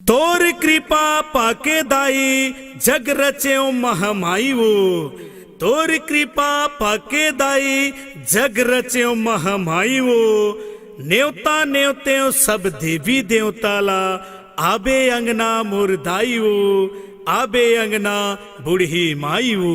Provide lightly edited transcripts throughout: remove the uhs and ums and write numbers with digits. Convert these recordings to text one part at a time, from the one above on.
तोर कृपा पाके दाई जग रच्यो महामाई वो। तोर कृपा पाके दाई जग रच्यो महामाई वो। न्योता न्योत्यो सब देवी देवताला आबे अंगना मुरदाई वो। आबे अंगना बूढ़ी माई वो।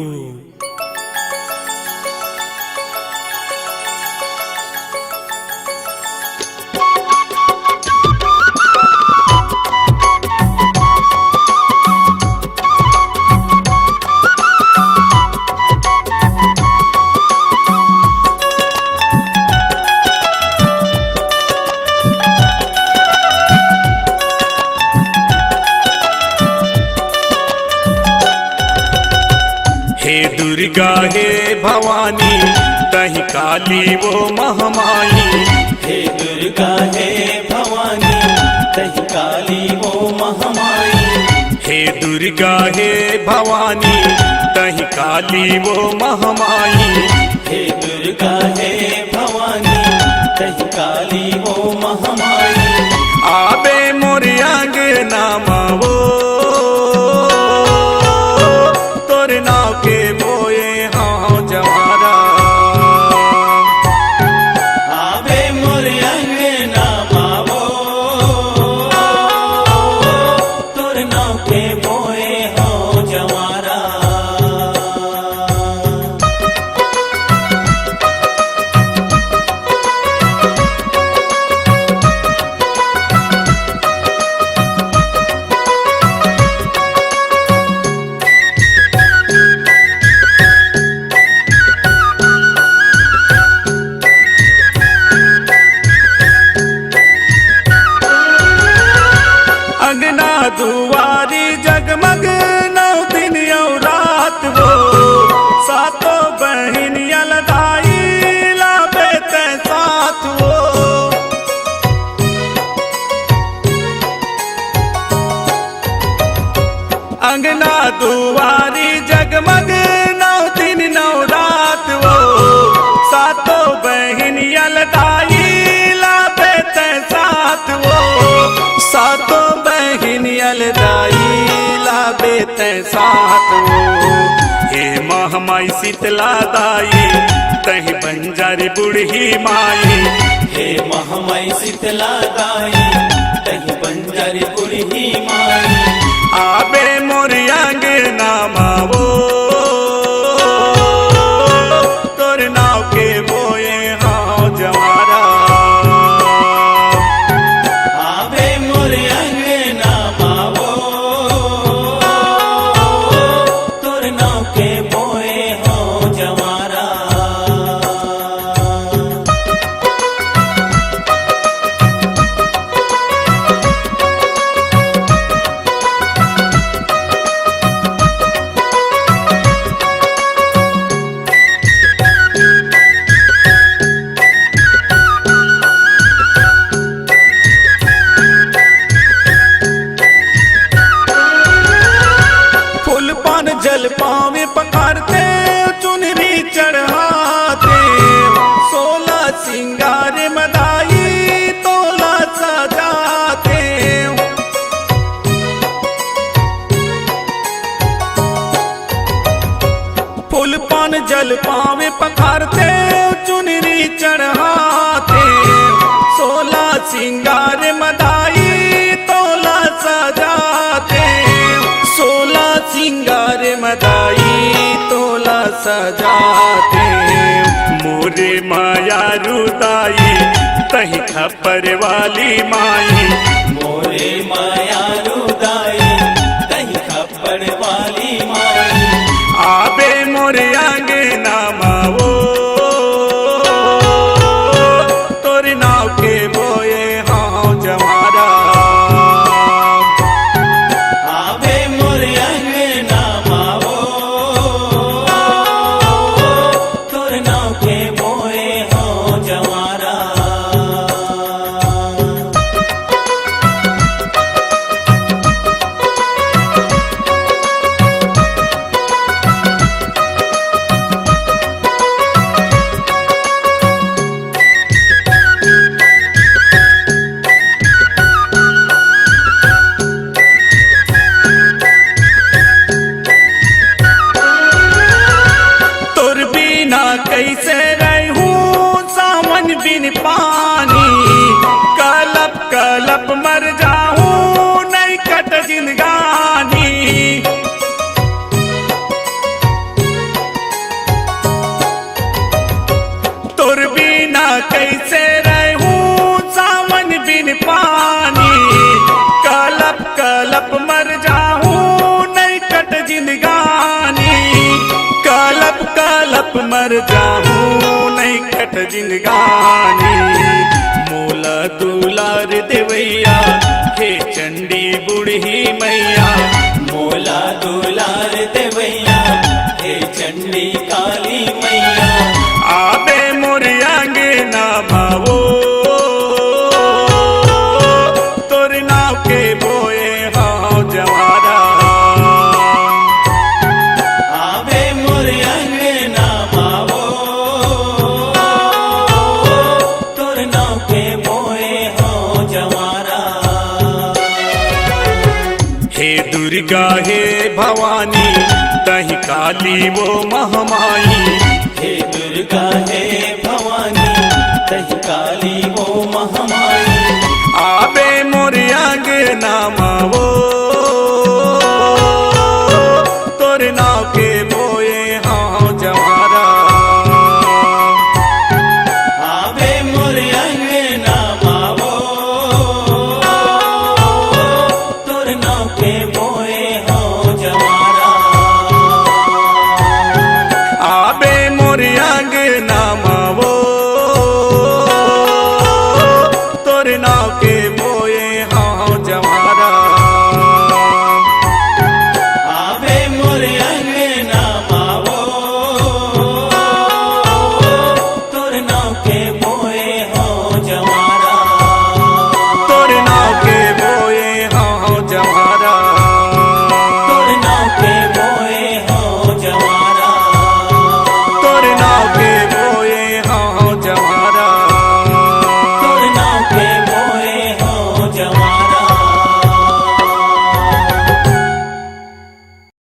हे दुर्गा हे भवानी तहि काली वो महामाई। हे दुर्गा हे भवानी तहि काली वो महामाई। हे दुर्गा हे भवानी तहि काली वो महामाई। हे दुर्गा हे भवानी तहि काली वो महामाई। आबे मोरे अंगना मावो तोर नाव के मोए हाँ जवारा। आबे मोरे अंगना मावो तोर नाव के मोए हो जवारा। अंगना दुआरी जगमग नौ दिन यौ रात वो। सातों बहन लदाई लाबे ते साथ वो। अंगना दुआरी जगमग नौ दिन नौ रात वो। सातों बहन लदाई लाबे ते साथ वो। सातों बहन अलदाई लाबे ते साथ वो। हे महामाई शीतला दाई तहि बंजारी बूढ़ी माई। हे महामाई शीतला दाई तहि बंजारी बूढ़ी माई। आबे मोरे अंगना मावो तोर नाव के मोए हाँ जवारा। आबे मोरे अंगना मावो तोर नाव के मोए हो जवारा। फूल पान जल पावे पकारते चुनरी चढ़ाते। 16 सिंगार मदाई तोला सजाते। फूल पान जल पावे पकारते चुनरी चढ़ाते। 16 सिंगार मदाई तोला सजाते। 16 सिंगार मदाई तोला सजाते। मोरे माया रुदाई तहि खपर वाली माई। मोरे माया रुदाई तहि खप्पड़ वाली माई। आबे मोरे अंगना मावो तोर नाव के मोए हाँ जवारा। आबे मोरे अंगना मावो तोर नाव के मोए हो जवारा। मर जाऊं नहीं कट जिंदगानी मोला दुलार देवैया हे चंडी बूढ़ी मैया मोला दुलार देवैया हे चंडी काली मैया आबे मोर अंगना भावो तोर नाव के बोए हाँ जवारा आवे मोर अंगना मावो तोर नाव के बोए हो जवारा हे दुर्गा हे भवानी तही काली वो महामाई हे दुर्गा हे भवानी तही काली वो महामाई